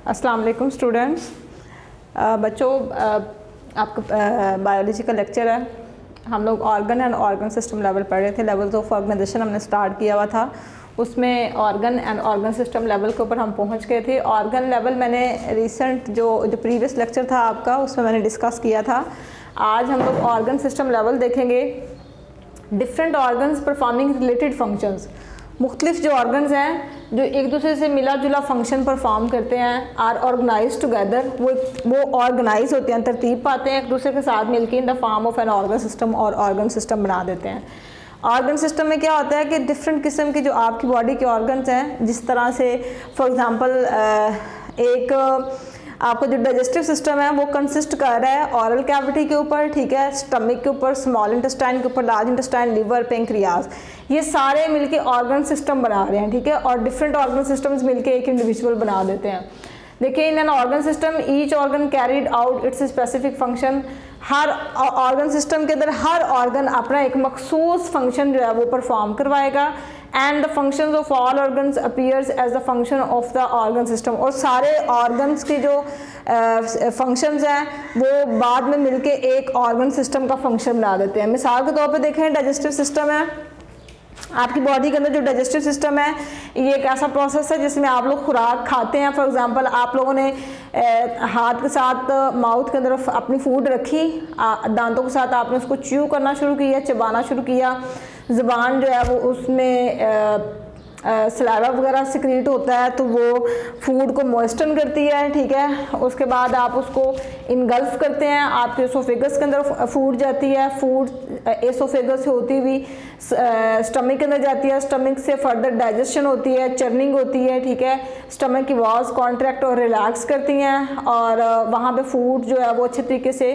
अस्सलाम वालेकुम स्टूडेंट्स। बच्चों, आपका बायोलॉजी का लेक्चर है। हम लोग organ and organ system level पढ़ रहे थे। लेवल्स ऑफ ऑर्गेनाइजेशन हमने स्टार्ट किया हुआ था, उसमें organ and organ system level के ऊपर हम पहुंच गए थे। ऑर्गन लेवल मैंने रिसेंट जो प्रीवियस लेक्चर था आपका, उसमें मैंने डिस्कस किया था। आज हम लोग ऑर्गन सिस्टम लेवल देखेंगे। Different organs performing related functions, मुख्तलिफ जो ऑर्गन्स हैं जो एक दूसरे से मिला जुला फंक्शन परफॉर्म करते हैं, आर ऑर्गेनाइज टुगेदर, वो ऑर्गेनाइज होते हैं, तरतीब पाते हैं एक दूसरे के साथ मिलकर in the form of an organ system और ऑर्गन सिस्टम बना देते हैं। ऑर्गन सिस्टम में क्या होता है कि डिफरेंट किस्म की जो आपकी बॉडी के ऑर्गन्स हैं, जिस तरह से फॉर एग्ज़ाम्पल एक आपका जो डाइजेस्टिव सिस्टम है वो कंसिस्ट कर रहा है ऑरल कैविटी के ऊपर, ठीक है, स्टमक के ऊपर, स्मॉल इंटेस्टाइन के ऊपर, लार्ज इंटेस्टाइन, लिवर, पेंक्रियाज, ये सारे मिलके ऑर्गन सिस्टम बना रहे हैं, ठीक है। और डिफरेंट ऑर्गन सिस्टम्स मिलके एक इंडिविजुअल बना देते हैं। देखिए, in an organ system each organ carried out it's specific function. Her organ system के अंदर हर ऑर्गन अपना एक मखसूस फंक्शन जो है वो परफॉर्म करवाएगा। And the functions of all organs appears as the function of the organ system. और सारे ऑर्गन्स के जो फंक्शंस हैं वो बाद में मिलके एक ऑर्गन सिस्टम का फंक्शन बना देते हैं। मिसाल के तौर पे देखें, डाइजेस्टिव सिस्टम है, आपकी बॉडी के अंदर जो डाइजेस्टिव सिस्टम है ये एक ऐसा प्रोसेस है जिसमें आप लोग खुराक खाते हैं। फॉर एग्जांपल, आप लोगों ने हाथ के साथ माउथ के अंदर अपनी फूड रखी, दांतों के साथ आपने उसको च्यू करना शुरू किया, चबाना शुरू किया, ज़ुबान जो है वो उसमें सलाइवा वगैरह सिक्रीट होता है तो वो फूड को मॉइस्टन करती है, ठीक है। उसके बाद आप उसको इनगल्फ करते हैं, आपके एसोफेगस के अंदर फूड जाती है, फूड एसोफेगस से होती हुई स्टमक के अंदर जाती है, स्टमक से फर्दर डाइजेशन होती है, चर्निंग होती है, ठीक है। स्टमक की वॉल्स कॉन्ट्रैक्ट और रिलैक्स करती हैं और वहाँ पे फूड जो है वो अच्छे तरीके से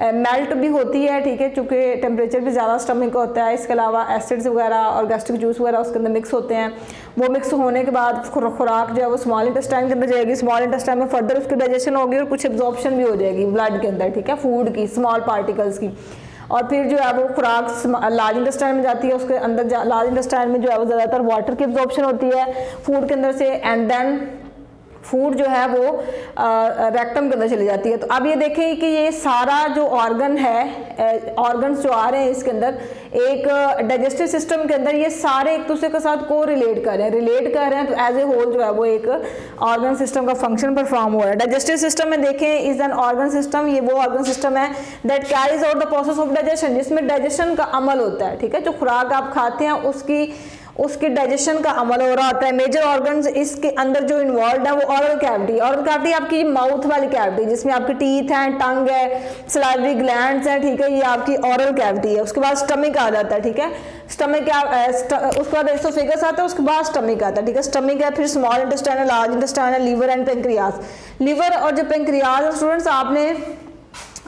मेल्ट भी होती है, ठीक है, चूँकि टेम्परेचर भी ज़्यादा स्टमक का होता है। इसके अलावा एसिड्स वगैरह और गैस्ट्रिक जूस वगैरह उसके अंदर मिक्स होते हैं। वो मिक्स होने के बाद खुराक जो है वो स्मॉल इंटेस्टाइन के अंदर जाएगी, स्मॉल इंटेस्टाइन में फर्दर उसकी डाइजेशन होगी और कुछ एब्जॉर्प्शन भी हो जाएगी ब्लड के अंदर, ठीक है, फूड की, स्मॉल पार्टिकल्स की। और फिर जो है वो खुराक लार्ज इंटेस्टाइन में जाती है, उसके अंदर लार्ज इंटेस्टाइन में जो है वो ज़्यादातर वाटर की एब्जॉर्प्शन होती है फूड के अंदर से, एंड देन फूड जो है वो रेक्टम के अंदर चली जाती है। तो अब ये देखें कि ये सारा जो ऑर्गन है, ऑर्गन्स जो आ रहे हैं इसके अंदर, एक डाइजेस्टिव सिस्टम के अंदर ये सारे एक दूसरे के साथ को रिलेट कर रहे हैं तो एज ए होल जो है वो एक ऑर्गन सिस्टम का फंक्शन परफॉर्म हो रहा है। डाइजेस्टिव सिस्टम में देखें इज एन ऑर्गन सिस्टम, ये वो ऑर्गन सिस्टम है that carries out the process of digestion, जिसमें डाइजेशन का अमल होता है, ठीक है। जो खुराक आप खाते हैं उसकी डाइजेशन का अमल हो रहा होता है। मेजर ऑर्गन्स इसके अंदर जो इन्वॉल्व है वो ऑरल कैविटी आपकी माउथ वाली कैविटी, जिसमें आपकी टीथ हैं, टंग है, सलाइवरी ग्लैंड्स हैं, ठीक है, ये आपकी ऑरल कैविटी है। उसके बाद स्टमक आ जाता है, ठीक है, स्टमक उसके बाद एसोफेगस आता है, उसके बाद स्टमक आता है, ठीक है। स्टमक है, फिर स्मॉल इंटेस्टाइन है, लार्ज इंटेस्टाइन है, लीवर एंड पेंक्रियाज। लीवर और जो पेंक्रियाज है स्टूडेंट्स, आपने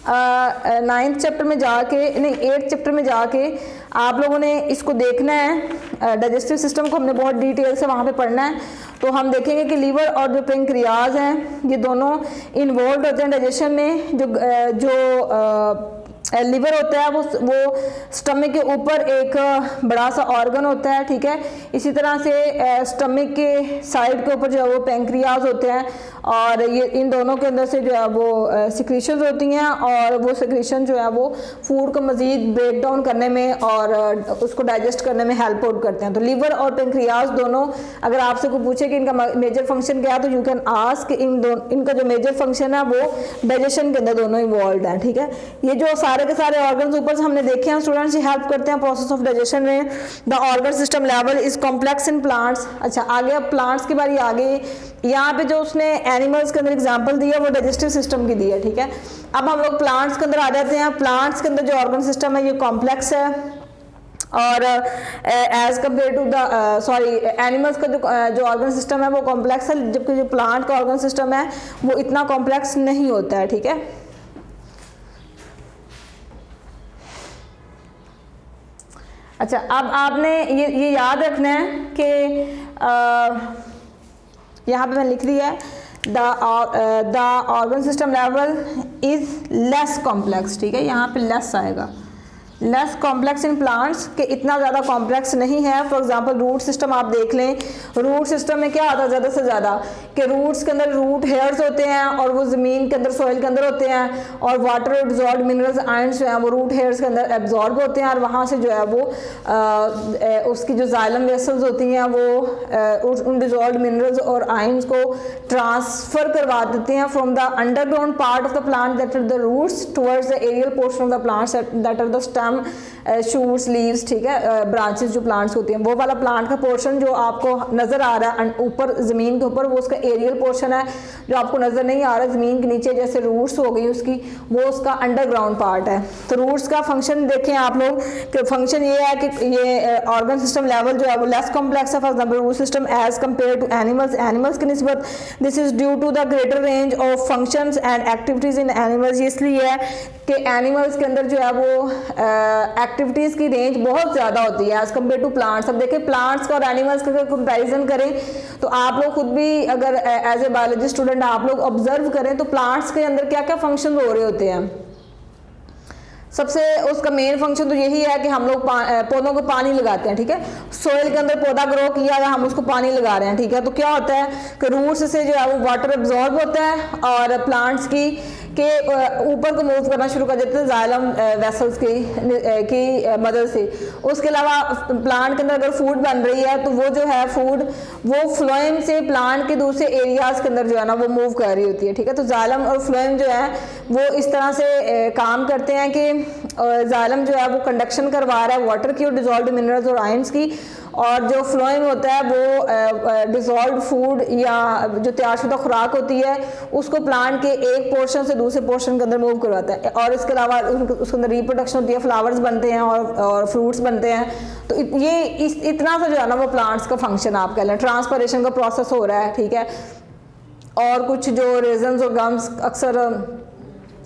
9th चैप्टर में जाके, नहीं 8th चैप्टर में जाके आप लोगों ने इसको देखना है। डाइजेस्टिव सिस्टम को हमने बहुत डिटेल से वहाँ पे पढ़ना है। तो हम देखेंगे कि लीवर और जो पेंक्रियाज हैं ये दोनों इन्वॉल्व होते हैं डाइजेशन में। जो लीवर होता है वो स्टमक के ऊपर एक बड़ा सा ऑर्गन होता है, ठीक है। इसी तरह से स्टमक के साइड के ऊपर जो है वो पेंक्रियाज होते हैं और ये इन दोनों के अंदर से जो है वो सिक्रीशंस होती हैं और वो सिक्रीशन जो है वो फूड को मज़ीद ब्रेक डाउन करने में और उसको डाइजेस्ट करने में हेल्प आउट करते हैं। तो लीवर और पेंक्रियाज दोनों, अगर आपसे कोई पूछे कि इनका मेजर फंक्शन क्या है तो यू कैन आस्क, इनका जो मेजर फंक्शन है वो डाइजेशन के अंदर दोनों इन्वॉल्व हैं, ठीक है। ये जो सारे के सारे ऑर्गन्स ऊपर से हमने देखे हैं स्टूडेंट्स, ये हेल्प करते हैं प्रोसेस ऑफ डाइजेशन में। The organ system level is complex in plants. अच्छा, आगे अब प्लांट्स की बारी आ गई। यहाँ पे जो उसने एनिमल्स के अंदर एग्जांपल दिया वो डाइजेस्टिव सिस्टम की दी है, ठीक है। अब हम लोग प्लांट्स के अंदर आ जाते हैं। प्लांट्स के अंदर जो ऑर्गन सिस्टम है ये कॉम्प्लेक्स है और as compare to the animals का जो ऑर्गन सिस्टम है वो कॉम्प्लेक्स है, जबकि जो प्लांट का ऑर्गन सिस्टम है वो इतना कॉम्प्लेक्स नहीं होता है, ठीक है। अच्छा, अब आपने ये याद रखना है कि यहाँ पे मैंने लिख दिया है the organ system level is less complex, ठीक है, यहाँ पे लेस आएगा, लेस कॉम्प्लेक्स इन प्लांट्स, कि इतना ज़्यादा कॉम्प्लेक्स नहीं है। फॉर एग्जांपल रूट सिस्टम आप देख लें, रूट सिस्टम में क्या आता है ज़्यादा से ज़्यादा कि रूट्स के अंदर रूट हेयर्स होते हैं और वो ज़मीन के अंदर सॉइल के अंदर होते हैं, और वाटर एब्जॉर्ब मिनरल्स आयंस जो हैं वो रूट हेयर्स के अंदर एब्जॉर्ब होते हैं, और वहाँ से जो है वो उसकी जो जाइलम वेसल्स होती हैं वो उन डिजॉल्व मिनरल्स और आयंस को ट्रांसफ़र करवा देते हैं from the underground part of the plant that are the roots towards the aerial portion of the plants that are the stem, shoots, leaves, ठीक है, ब्रांचेस जो प्लांट्स होती हैं, वो वाला प्लांट का पोर्शन जो आपको नजर आ रहा है ऊपर ज़मीन के ऊपर, वो उसका एरियल पोर्शन है। जो आपको नजर नहीं आ रहा ज़मीन के नीचे जैसे रूट्स हो गई उसकी, वो उसका अंडरग्राउंड पार्ट है। तो रूट्स का फंक्शन देखें आप लोग कि फंक्शन ये है कि ये ऑर्गन सिस्टम लेवल जो है वो लेस कॉम्प्लेक्स है। For example root system as compare to animals, animals की निस्बत, this is due to the greater range of functions and activities in animals. इसलिए है कि एनिमल्स के अंदर जो है वो एक्टिविटीज़ की रेंज बहुत ज़्यादा होती है एज़ कम्पेयर टू प्लांट्स। अब देखिए प्लांट्स और एनिमल्स का अगर कंपेरिजन करें तो आप लोग खुद भी अगर एज ए बायोलॉजी स्टूडेंट आप लोग ऑब्जर्व करें तो प्लांट्स के अंदर क्या क्या फंक्शन हो रहे होते हैं। सबसे उसका मेन फंक्शन तो यही है कि हम लोग पौधों को पानी लगाते हैं, ठीक है, सोइल के अंदर पौधा ग्रो किया है, हम उसको पानी लगा रहे हैं, ठीक है। तो क्या होता है कि रूट्स से जो है वो वाटर एब्जॉर्ब होता है और प्लांट्स की के ऊपर को मूव करना शुरू कर देते हैं जाइलम वेसल्स की मदद से। उसके अलावा प्लांट के अंदर अगर फूड बन रही है तो वो जो है फूड वो फ्लोएम से प्लांट के दूसरे एरियाज के अंदर जो है ना वो मूव कर रही होती है, ठीक है। तो जाइलम और फ्लोएम जो है वो इस तरह से काम करते हैं कि जाइलम जो है वो कंडक्शन करवा रहा है वाटर की और डिजॉल्व्ड मिनरल्स और आयंस की, और जो फ्लोएम होता है वो डिजॉल्व्ड फूड या जो तैयारशुदा खुराक होती है उसको प्लांट के एक पोर्शन से दूसरे पोर्शन के अंदर मूव करवाता है। और इसके अलावा उसके अंदर रिप्रोडक्शन होती है, फ्लावर्स बनते हैं और फ्रूट्स बनते हैं। तो ये इतना सा जो है ना वो प्लांट्स का फंक्शन आप कह लें। ट्रांसपरेशन का प्रोसेस हो रहा है, ठीक है। और कुछ जो रेजन्स और गम्स अक्सर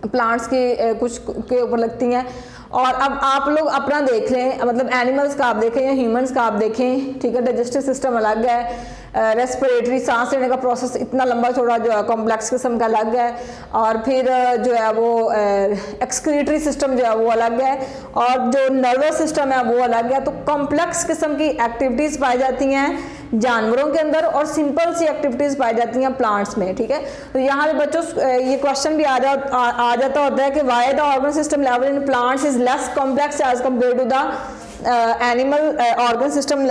प्लांट्स के कुछ के ऊपर लगती हैं। और अब आप लोग अपना देख लें, मतलब एनिमल्स का आप देखें या ह्यूमंस का आप देखें, ठीक है। डाइजेस्टिव सिस्टम अलग है, रेस्पिरेटरी सांस लेने का प्रोसेस इतना लंबा चौड़ा जो है कॉम्प्लेक्स किस्म का अलग है, और फिर जो है वो एक्सक्रीटरी सिस्टम जो है वो अलग है, और जो नर्वस सिस्टम है वो अलग है। तो कॉम्प्लेक्स किस्म की एक्टिविटीज़ पाई जाती हैं जानवरों के अंदर और सिंपल सी एक्टिविटीज़ पाई जाती हैं प्लांट्स में, ठीक है। तो यहाँ पे बच्चों ये क्वेश्चन भी आ जाता होता है कि why the organ system level in plants is less complex as compare to the animal organ system.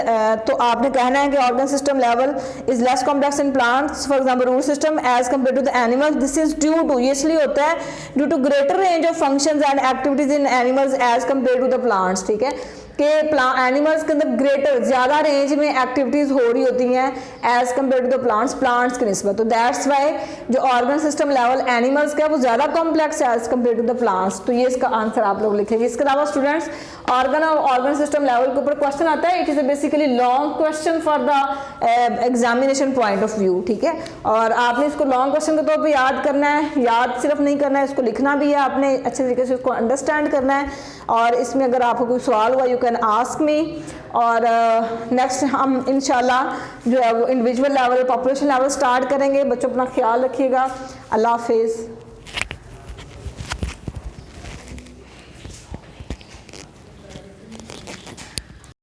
तो आपने कहना है कि organ system level is less complex in plants, for example root system as compare to the animal. This is due to, ये इसलिए होता है due to greater range of functions and activities in animals as compare to the plants, ठीक है। कि animals के अंदर greater ज़्यादा रेंज में एक्टिविटीज़ हो रही होती हैं as compare to the plants की निस्बत। तो दैट्स वाई जो ऑर्गन सिस्टम लेवल एनिमल्स का है वो ज़्यादा कॉम्प्लेक्स है as compare to the plants. तो ये इसका आंसर आप लोग लिखेंगे। इसके अलावा स्टूडेंट्स ऑर्गन और ऑर्गन सिस्टम लेवल के ऊपर क्वेश्चन आता है, it is basically long question for the examination point of view, ठीक है। और आपने इसको लॉन्ग क्वेश्चन के तौर पर याद करना है, याद सिर्फ नहीं करना है, इसको लिखना भी है आपने, अच्छे तरीके से इसको अंडरस्टैंड करना है। और इसमें अगर आपको कोई सवाल हुआ यू कैन आस्क मी। और नेक्स्ट हम इंशाल्लाह जो है वो individual level population level start करेंगे। बच्चों अपना ख्याल रखिएगा। अल्लाह हाफिज़।